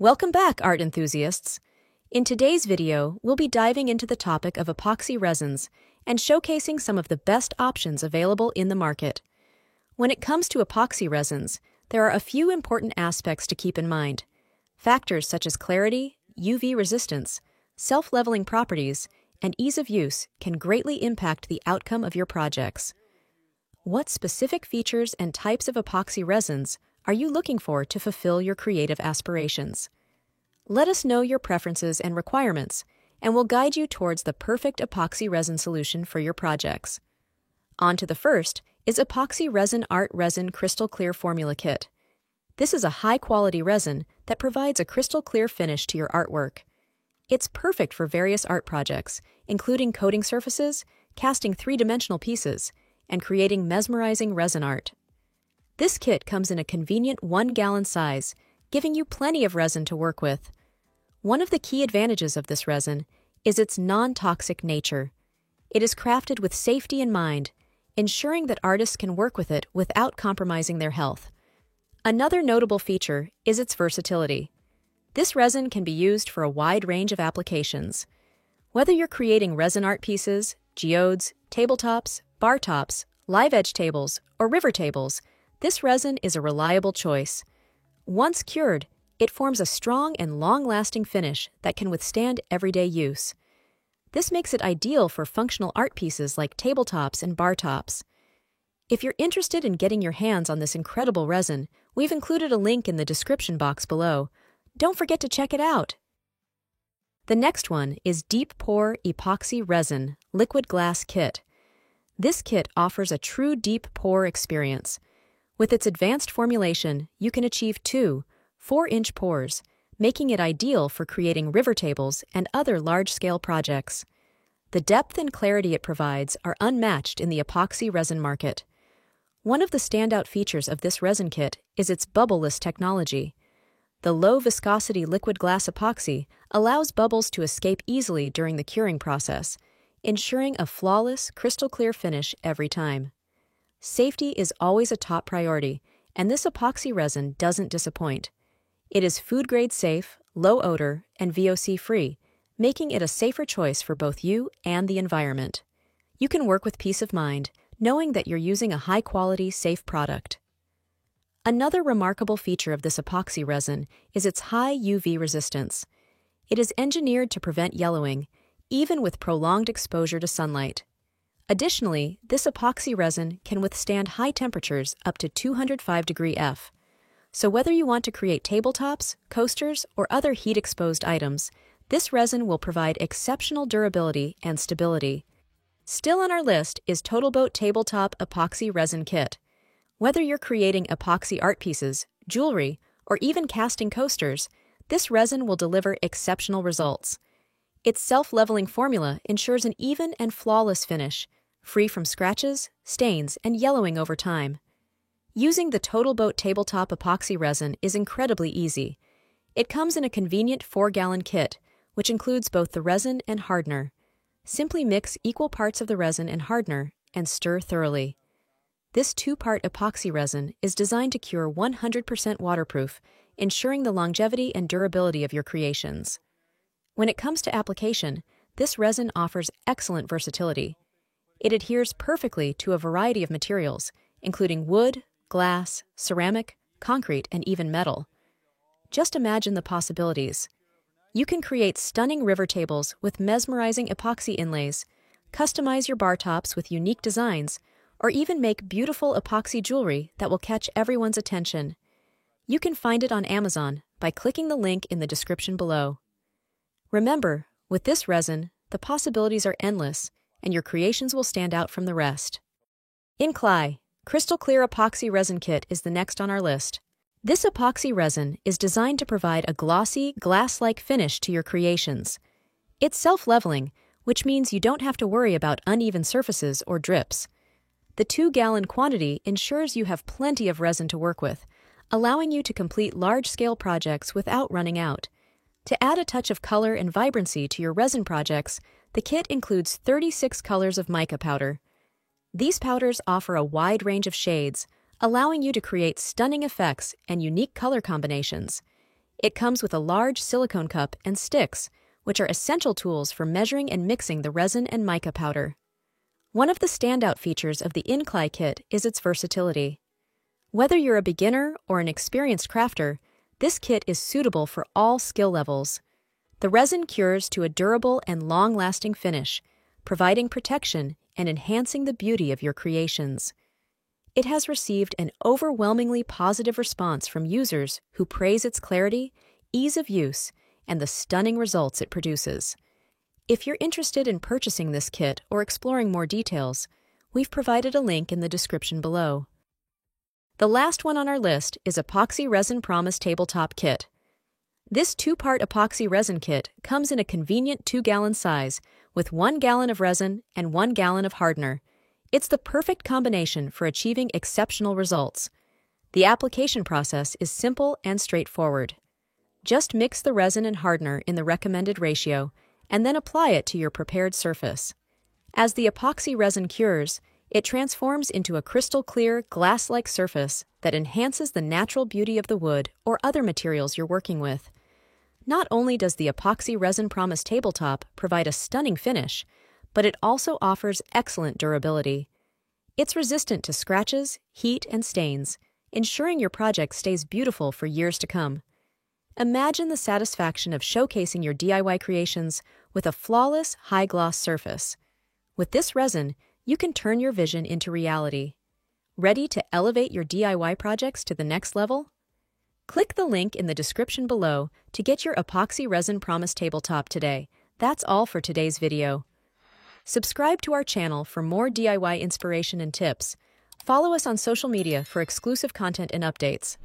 Welcome back, art enthusiasts! In today's video, we'll be diving into the topic of epoxy resins and showcasing some of the best options available in the market. When it comes to epoxy resins, there are a few important aspects to keep in mind. Factors such as clarity, UV resistance, self-leveling properties, and ease of use can greatly impact the outcome of your projects. What specific features and types of epoxy resins are you looking for to fulfill your creative aspirations? Let us know your preferences and requirements, and we'll guide you towards the perfect epoxy resin solution for your projects. On to the first is Epoxy Resin Art Resin Crystal Clear Formula Kit. This is a high-quality resin that provides a crystal clear finish to your artwork. It's perfect for various art projects, including coating surfaces, casting three-dimensional pieces, and creating mesmerizing resin art. This kit comes in a convenient 1-gallon size, giving you plenty of resin to work with. One of the key advantages of this resin is its non-toxic nature. It is crafted with safety in mind, ensuring that artists can work with it without compromising their health. Another notable feature is its versatility. This resin can be used for a wide range of applications. Whether you're creating resin art pieces, geodes, tabletops, bar tops, live edge tables, or river tables, this resin is a reliable choice. Once cured, it forms a strong and long-lasting finish that can withstand everyday use. This makes it ideal for functional art pieces like tabletops and bar tops. If you're interested in getting your hands on this incredible resin, we've included a link in the description box below. Don't forget to check it out. The next one is Deep Pore Epoxy Resin Liquid Glass Kit. This kit offers a true deep pore experience. With its advanced formulation, you can achieve 2 4-inch pores, making it ideal for creating river tables and other large-scale projects. The depth and clarity it provides are unmatched in the epoxy resin market. One of the standout features of this resin kit is its bubbleless technology. The low-viscosity liquid glass epoxy allows bubbles to escape easily during the curing process, ensuring a flawless, crystal-clear finish every time. Safety is always a top priority, and this epoxy resin doesn't disappoint. It is food-grade safe, low odor, and VOC-free, making it a safer choice for both you and the environment. You can work with peace of mind, knowing that you're using a high-quality, safe product. Another remarkable feature of this epoxy resin is its high UV resistance. It is engineered to prevent yellowing, even with prolonged exposure to sunlight. Additionally, this epoxy resin can withstand high temperatures up to 205 degrees F. So whether you want to create tabletops, coasters, or other heat-exposed items, this resin will provide exceptional durability and stability. Still on our list is TotalBoat Tabletop Epoxy Resin Kit. Whether you're creating epoxy art pieces, jewelry, or even casting coasters, this resin will deliver exceptional results. Its self-leveling formula ensures an even and flawless finish, free from scratches, stains, and yellowing over time. Using the TotalBoat Tabletop Epoxy Resin is incredibly easy. It comes in a convenient 4-gallon kit, which includes both the resin and hardener. Simply mix equal parts of the resin and hardener and stir thoroughly. This 2-part epoxy resin is designed to cure 100% waterproof, ensuring the longevity and durability of your creations. When it comes to application, this resin offers excellent versatility. It adheres perfectly to a variety of materials, including wood, glass, ceramic, concrete, and even metal. Just imagine the possibilities. You can create stunning river tables with mesmerizing epoxy inlays, customize your bar tops with unique designs, or even make beautiful epoxy jewelry that will catch everyone's attention. You can find it on Amazon by clicking the link in the description below. Remember, with this resin, the possibilities are endless, and your creations will stand out from the rest. Inclay Crystal Clear Epoxy Resin Kit is the next on our list. This epoxy resin is designed to provide a glossy, glass-like finish to your creations. It's self-leveling, which means you don't have to worry about uneven surfaces or drips. The 2-gallon quantity ensures you have plenty of resin to work with, allowing you to complete large-scale projects without running out. To add a touch of color and vibrancy to your resin projects, the kit includes 36 colors of mica powder. These powders offer a wide range of shades, allowing you to create stunning effects and unique color combinations. It comes with a large silicone cup and sticks, which are essential tools for measuring and mixing the resin and mica powder. One of the standout features of the Inclay kit is its versatility. Whether you're a beginner or an experienced crafter, this kit is suitable for all skill levels. The resin cures to a durable and long-lasting finish, providing protection and enhancing the beauty of your creations. It has received an overwhelmingly positive response from users who praise its clarity, ease of use, and the stunning results it produces. If you're interested in purchasing this kit or exploring more details, we've provided a link in the description below. The last one on our list is Epoxy Resin Promise Tabletop Kit. This two-part epoxy resin kit comes in a convenient 2-gallon size with 1 gallon of resin and 1 gallon of hardener. It's the perfect combination for achieving exceptional results. The application process is simple and straightforward. Just mix the resin and hardener in the recommended ratio and then apply it to your prepared surface. As the epoxy resin cures, it transforms into a crystal-clear, glass-like surface that enhances the natural beauty of the wood or other materials you're working with. Not only does the Epoxy Resin Promise Tabletop provide a stunning finish, but it also offers excellent durability. It's resistant to scratches, heat, and stains, ensuring your project stays beautiful for years to come. Imagine the satisfaction of showcasing your DIY creations with a flawless, high-gloss surface. With this resin, you can turn your vision into reality. Ready to elevate your DIY projects to the next level? Click the link in the description below to get your Epoxy Resin Promise Tabletop today. That's all for today's video. Subscribe to our channel for more DIY inspiration and tips. Follow us on social media for exclusive content and updates.